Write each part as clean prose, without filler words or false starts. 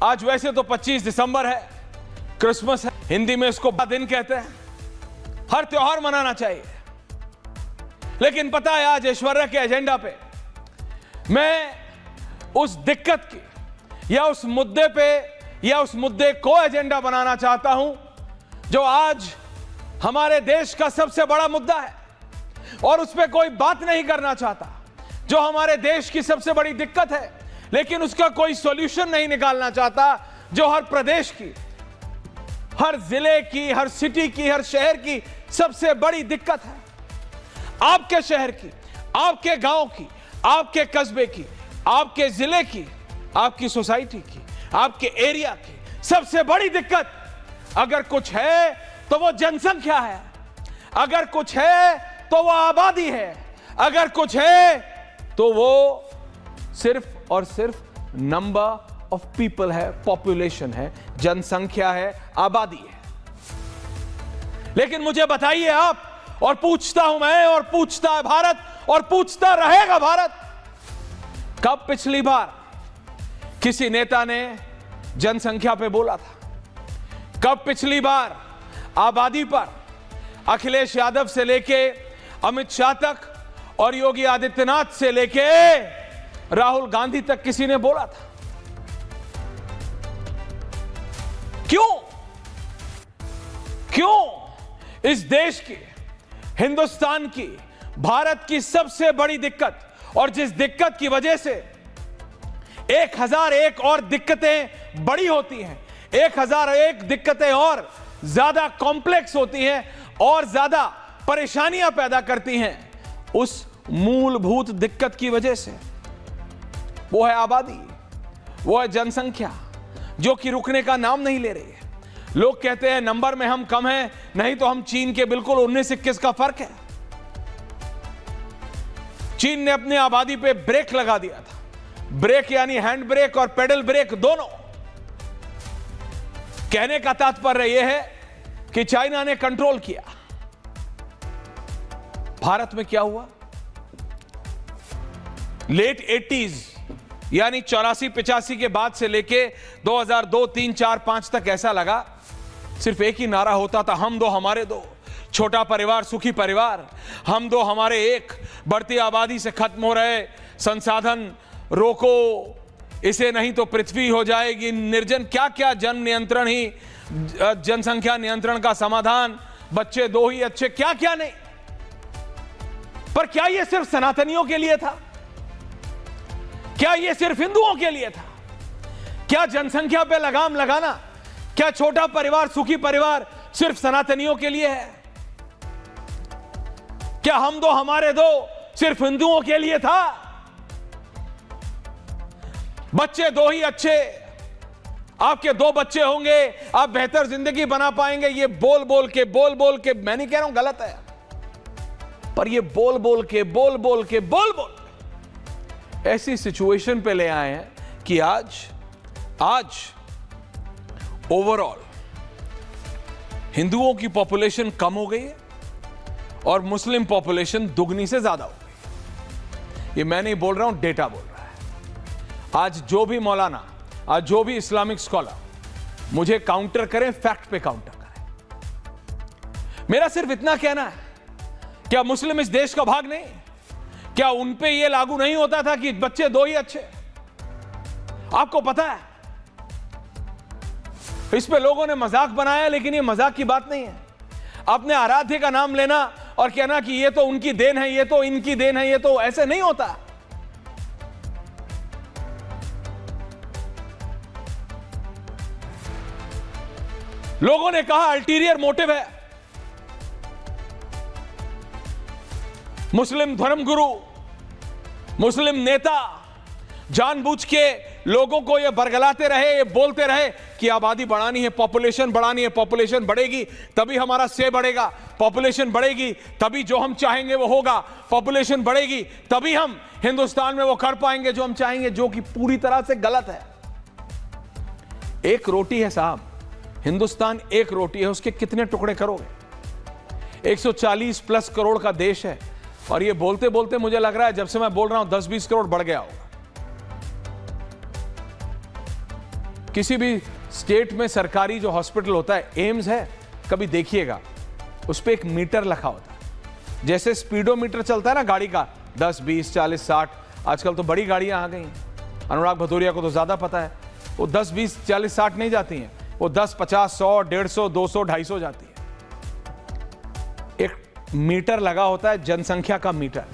आज वैसे तो 25 दिसंबर है, क्रिसमस है, हिंदी में इसको दिन कहते हैं। हर त्योहार मनाना चाहिए, लेकिन पता है आज ऐश्वर्या के एजेंडा पे मैं उस दिक्कत की या उस मुद्दे पे या उस मुद्दे को एजेंडा बनाना चाहता हूं जो आज हमारे देश का सबसे बड़ा मुद्दा है और उस पर कोई बात नहीं करना चाहता, जो हमारे देश की सबसे बड़ी दिक्कत है लेकिन उसका कोई सॉल्यूशन नहीं निकालना चाहता, जो हर प्रदेश की, हर जिले की, हर सिटी की, हर शहर की सबसे बड़ी दिक्कत है। आपके शहर की, आपके गांव की, आपके कस्बे की, आपके जिले की, आपकी सोसाइटी की, आपके एरिया की सबसे बड़ी दिक्कत अगर कुछ है तो वो जनसंख्या है, अगर कुछ है तो वो आबादी है, अगर कुछ है तो वो सिर्फ और सिर्फ नंबर ऑफ पीपल है, पॉपुलेशन है, जनसंख्या है, आबादी है। लेकिन मुझे बताइए आप, और पूछता हूं मैं, और पूछता है भारत, और पूछता रहेगा भारत, कब पिछली बार किसी नेता ने जनसंख्या पे बोला था? कब पिछली बार आबादी पर अखिलेश यादव से लेके अमित शाह तक और योगी आदित्यनाथ से लेके राहुल गांधी तक किसी ने बोला था? क्यों इस देश की, हिंदुस्तान की, भारत की सबसे बड़ी दिक्कत, और जिस दिक्कत की वजह से 1001 और दिक्कतें बड़ी होती हैं, 1001 दिक्कतें और ज्यादा कॉम्प्लेक्स होती हैं और ज्यादा परेशानियां पैदा करती हैं, उस मूलभूत दिक्कत की वजह से, वो है आबादी, वो है जनसंख्या, जो कि रुकने का नाम नहीं ले रही है। लोग कहते हैं नंबर में हम कम हैं, नहीं तो हम चीन के बिल्कुल 19-21 का फर्क है। चीन ने अपनी आबादी पे ब्रेक लगा दिया था, ब्रेक यानी हैंड ब्रेक और पेडल ब्रेक दोनों। कहने का तात्पर्य यह है कि चाइना ने कंट्रोल किया। भारत में क्या हुआ? लेट 80s यानी 84-85 के बाद से लेके 2002, 3, 4, 5 तक ऐसा लगा सिर्फ एक ही नारा होता था, हम दो हमारे दो, छोटा परिवार सुखी परिवार, हम दो हमारे एक, बढ़ती आबादी से खत्म हो रहे संसाधन रोको, इसे नहीं तो पृथ्वी हो जाएगी निर्जन, क्या क्या जन्म नियंत्रण ही जनसंख्या नियंत्रण का समाधान, बच्चे दो ही अच्छे, क्या क्या नहीं। पर क्या यह सिर्फ सनातनियों के लिए था? क्या यह सिर्फ हिंदुओं के लिए था? क्या जनसंख्या पे लगाम लगाना, क्या छोटा परिवार सुखी परिवार सिर्फ सनातनियों के लिए है? क्या हम दो हमारे दो सिर्फ हिंदुओं के लिए था? बच्चे दो ही अच्छे, आपके दो बच्चे होंगे, आप बेहतर जिंदगी बना पाएंगे, ये बोल बोल के, मैं नहीं कह रहा हूं गलत है, पर ये बोल बोल के ऐसी सिचुएशन पे ले आए हैं कि आज ओवरऑल हिंदुओं की पॉपुलेशन कम हो गई है और मुस्लिम पॉपुलेशन दुगनी से ज्यादा हो गई। ये मैं नहीं बोल रहा हूं, डेटा बोल रहा है। आज जो भी मौलाना, आज जो भी इस्लामिक स्कॉलर मुझे काउंटर करें, फैक्ट पे काउंटर करें। मेरा सिर्फ इतना कहना है, क्या मुस्लिम इस देश का भाग नहीं? क्या उन पे यह लागू नहीं होता था कि बच्चे दो ही अच्छे? आपको पता है, इस पे लोगों ने मजाक बनाया, लेकिन ये मजाक की बात नहीं है। अपने आराध्य का नाम लेना और कहना कि ये तो उनकी देन है, ये तो इनकी देन है, ये तो ऐसे नहीं होता। लोगों ने कहा अल्टीरियर मोटिव है, मुस्लिम धर्मगुरु, मुस्लिम नेता जानबूझ के लोगों को ये बरगलाते रहे, ये बोलते रहे कि आबादी बढ़ानी है, पॉपुलेशन बढ़ानी है, पॉपुलेशन बढ़ेगी तभी हमारा से बढ़ेगा, पॉपुलेशन बढ़ेगी तभी जो हम चाहेंगे वो होगा, पॉपुलेशन बढ़ेगी तभी हम हिंदुस्तान में वो कर पाएंगे जो हम चाहेंगे, जो कि पूरी तरह से गलत है। एक रोटी है साहब, हिंदुस्तान एक रोटी है, उसके कितने टुकड़े करोगे? 140 प्लस करोड़ का देश है, और ये बोलते बोलते मुझे लग रहा है जब से मैं बोल रहा हूं 10-20 करोड़ बढ़ गया होगा। किसी भी स्टेट में सरकारी जो हॉस्पिटल होता है, एम्स है, कभी देखिएगा उस पर एक मीटर लिखा होता है। जैसे स्पीडोमीटर चलता है ना गाड़ी का, 10, 20, 40, 60, आजकल तो बड़ी गाड़ियां आ गई हैं, अनुराग भदौरिया को तो ज्यादा पता है, वो 10, 20, 40, 60 नहीं जाती हैं, वो 10, 50, 100, 150, 200, 250 जाती है। एक मीटर लगा होता है, जनसंख्या का मीटर।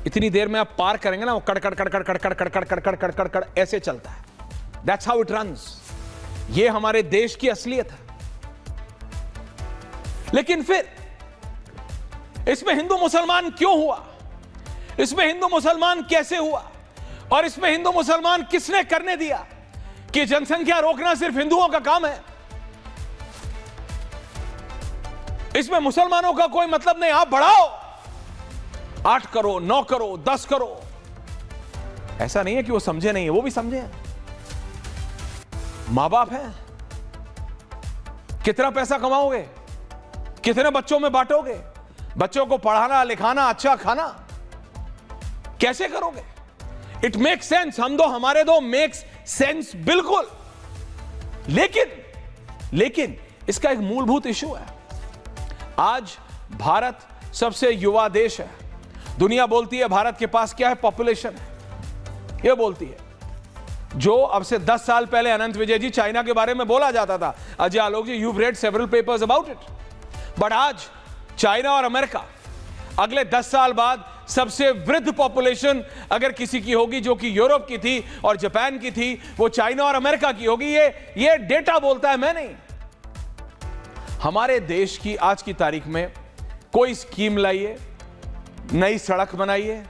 इतनी देर में आप पार करेंगे ना, वो कड़ कड़ कड़ कड़ कड़ कड़ कड़ कड़ कड़ कड़ कड़ कड़ कड़ ऐसे चलता है। That's how it runs. ये हमारे देश की असलियत है। लेकिन फिर इसमें हिंदू मुसलमान क्यों हुआ, इसमें हिंदू मुसलमान कैसे हुआ, और इसमें हिंदू मुसलमान किसने करने दिया कि जनसंख्या रोकना सिर्फ हिंदुओं का काम है? इसमें मुसलमानों का कोई मतलब नहीं। आप बढ़ाओ, 8 करो, 9 करो, 10 करो। ऐसा नहीं है कि वो समझे नहीं है, वो भी समझे हैं। मां बाप हैं, कितना पैसा कमाओगे, कितने बच्चों में बांटोगे, बच्चों को पढ़ाना लिखाना, अच्छा खाना कैसे करोगे? इट मेक्स सेंस, हम दो हमारे दो मेक्स सेंस बिल्कुल। लेकिन इसका एक मूलभूत इशू है। आज भारत सबसे युवा देश है। दुनिया बोलती है भारत के पास क्या है, पॉपुलेशन है, यह बोलती है। जो अब से 10 साल पहले अनंत विजय जी चाइना के बारे में बोला जाता था, अजय आलोक जी, you've read several papers about it, but आज चाइना और अमेरिका अगले 10 साल बाद सबसे वृद्ध पॉपुलेशन अगर किसी की होगी, जो कि यूरोप की थी और जापान की थी, वो चाइना और अमेरिका की होगी। ये डेटा बोलता है, मैं नहीं। हमारे देश की आज की तारीख में कोई स्कीम लाइए, नई सड़क बनाइए,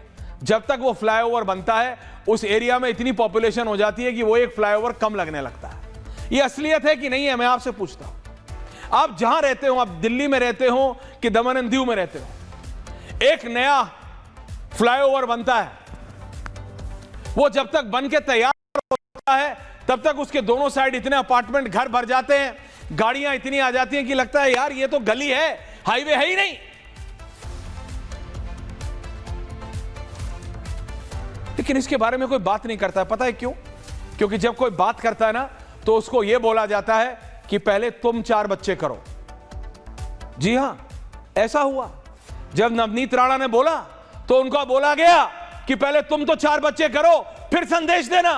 जब तक वो फ्लाईओवर बनता है उस एरिया में इतनी पॉपुलेशन हो जाती है कि वो एक फ्लाईओवर कम लगने लगता है। ये असलियत है कि नहीं है, मैं आपसे पूछता हूं। आप जहां रहते हो, आप दिल्ली में रहते हो कि दमन एंड दीव में रहते हो, एक नया फ्लाईओवर बनता है, वो जब तक बन के तैयार होता है तब तक उसके दोनों साइड इतने अपार्टमेंट, घर भर जाते हैं, गाड़ियां इतनी आ जाती हैं कि लगता है यार ये तो गली है, हाईवे है ही नहीं। लेकिन इसके बारे में कोई बात नहीं करता है। पता है क्यों? क्योंकि जब कोई बात करता है ना, तो उसको यह बोला जाता है कि पहले तुम 4 बच्चे करो। जी हां, ऐसा हुआ। जब नवनीत राणा ने बोला तो उनको बोला गया कि पहले तुम तो 4 बच्चे करो, फिर संदेश देना।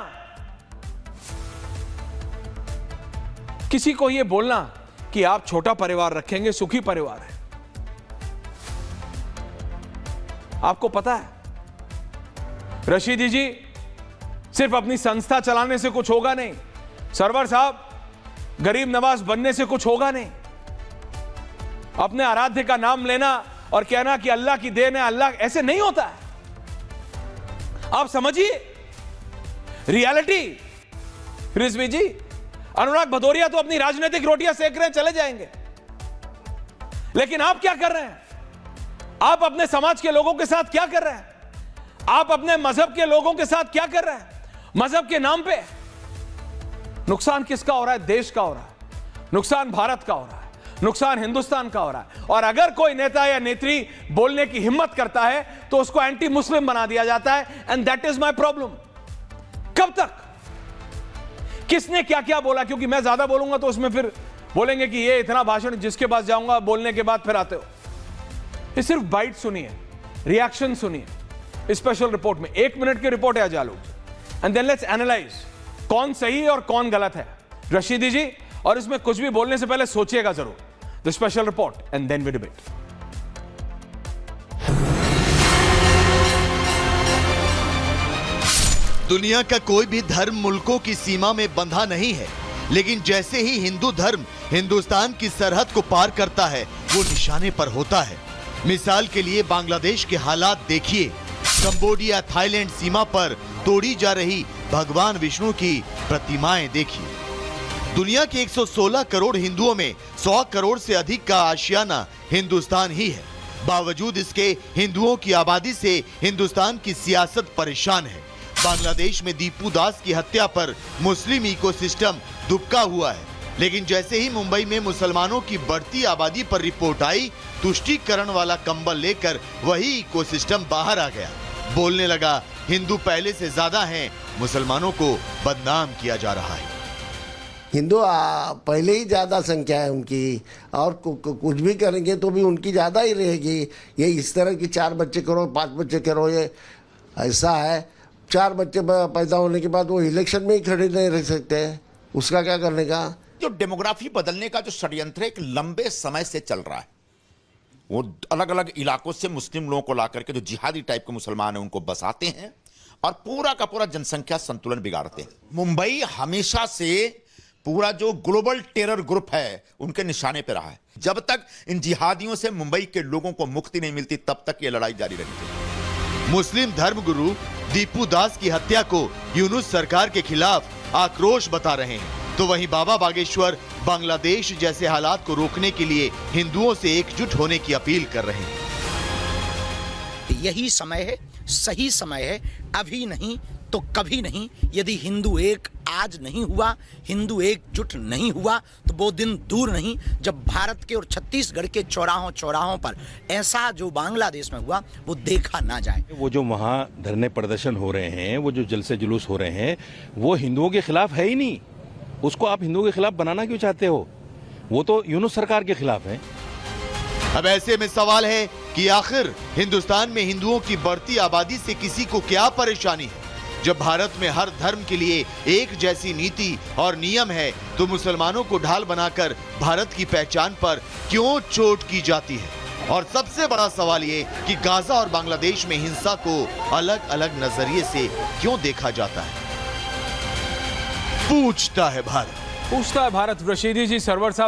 किसी को यह बोलना कि आप छोटा परिवार रखेंगे, सुखी परिवार है। आपको पता है, रशीदी जी, सिर्फ अपनी संस्था चलाने से कुछ होगा नहीं। सरवर साहब, गरीब नवाज बनने से कुछ होगा नहीं। अपने आराध्य का नाम लेना और कहना कि अल्लाह की देन है, अल्लाह, ऐसे नहीं होता है। आप समझिए रियलिटी। रिजवी जी, अनुराग भदौरिया तो अपनी राजनीतिक रोटियां सेक रहे हैं, चले जाएंगे। लेकिन आप क्या कर रहे हैं? आप अपने समाज के लोगों के साथ क्या कर रहे हैं? आप अपने मजहब के लोगों के साथ क्या कर रहे हैं? मजहब के नाम पे नुकसान किसका हो रहा है? देश का हो रहा है, नुकसान भारत का हो रहा है, नुकसान हिंदुस्तान का हो रहा है। और अगर कोई नेता या नेत्री बोलने की हिम्मत करता है तो उसको एंटी मुस्लिम बना दिया जाता है। And that is my problem. कब तक? किसने क्या क्या बोला? क्योंकि मैं ज्यादा बोलूंगा तो उसमें फिर बोलेंगे कि ये इतना भाषण, जिसके पास जाऊंगा बोलने के बाद फिर आते हो। ये सिर्फ बाइट सुनिए, रिएक्शन सुनिए। स्पेशल रिपोर्ट में 1 मिनट की रिपोर्ट है Ajay Alok, and then let's analyse कौन सही है और कौन गलत है। रशीदी जी, और इसमें कुछ भी बोलने से पहले सोचिएगा जरूर। The special report and then we debate. दुनिया का कोई भी धर्म मुल्कों की सीमा में बंधा नहीं है, लेकिन जैसे ही हिंदू धर्म हिंदुस्तान की सरहद को पार करता है, वो निशाने पर होता है। मिसाल के लिए बांग्लादेश के हालात देखिए। कंबोडिया थाईलैंड सीमा पर तोड़ी जा रही भगवान विष्णु की प्रतिमाएं देखिए। दुनिया के 116 करोड़ हिंदुओं में 100 करोड़ से अधिक का आशियाना हिंदुस्तान ही है। बावजूद इसके हिंदुओं की आबादी से हिंदुस्तान की सियासत परेशान है। बांग्लादेश में दीपू दास की हत्या पर मुस्लिम इकोसिस्टम दुबका हुआ है, लेकिन जैसे ही मुंबई में मुसलमानों की बढ़ती आबादी पर रिपोर्ट आई, तुष्टीकरण वाला कंबल लेकर वही इकोसिस्टम बाहर आ गया। बोलने लगा हिंदू पहले से ज्यादा हैं, मुसलमानों को बदनाम किया जा रहा है। हिंदू पहले ही ज़्यादा संख्या है उनकी, और कुछ भी करेंगे तो भी उनकी ज़्यादा ही रहेगी। ये इस तरह की 4 बच्चे करो 5 बच्चे करो, ये ऐसा है। 4 बच्चे पैदा होने के बाद वो इलेक्शन में ही खड़े नहीं रह सकते, उसका क्या करने का। जो डेमोग्राफी बदलने का जो षड्यंत्र एक लंबे समय से चल रहा है, वो अलग अलग इलाकों से मुस्लिम लोगों को ला करके जो जिहादी टाइप के मुसलमान हैं उनको बसाते हैं और पूरा का पूरा जनसंख्या संतुलन बिगाड़ते हैं। मुंबई हमेशा से पूरा जो ग्लोबल टेरर ग्रुप है उनके निशाने पर रहा है। जब तक इन जिहादियों से मुंबई के लोगों को मुक्ति नहीं मिलती तब तक ये लड़ाई जारी रहेगी। मुस्लिम धर्मगुरु दीपू दास की हत्या को यूनुस सरकार के खिलाफ आक्रोश बता रहे हैं, तो वहीं बाबा बागेश्वर बांग्लादेश जैसे हालात को रोकने के लिए हिंदुओं से एकजुट होने की अपील कर रहे हैं। यही समय है, सही समय है, अभी नहीं तो कभी नहीं। यदि हिंदू एक आज नहीं हुआ, हिंदू एकजुट नहीं हुआ, तो वो दिन दूर नहीं जब भारत के और छत्तीसगढ़ के चौराहों पर ऐसा जो बांग्लादेश में हुआ वो देखा ना जाए। वो जो वहाँ धरने प्रदर्शन हो रहे हैं, वो जो जलसे जुलूस हो रहे हैं, वो हिंदुओं के खिलाफ है ही नहीं। उसको आप हिंदुओं के खिलाफ बनाना क्यों चाहते हो? वो तो यूनुस सरकार के खिलाफ है। अब ऐसे में सवाल है कि आखिर हिंदुस्तान में हिंदुओं की बढ़ती आबादी से किसी को क्या परेशानी है? जब भारत में हर धर्म के लिए एक जैसी नीति और नियम है, तो मुसलमानों को ढाल बनाकर भारत की पहचान पर क्यों चोट की जाती है? और सबसे बड़ा सवाल ये कि गाजा और बांग्लादेश में हिंसा को अलग अलग नजरिए से क्यों देखा जाता है? पूछता है भारत। पूछता है भारत। रशीदी जी, सरवर साहब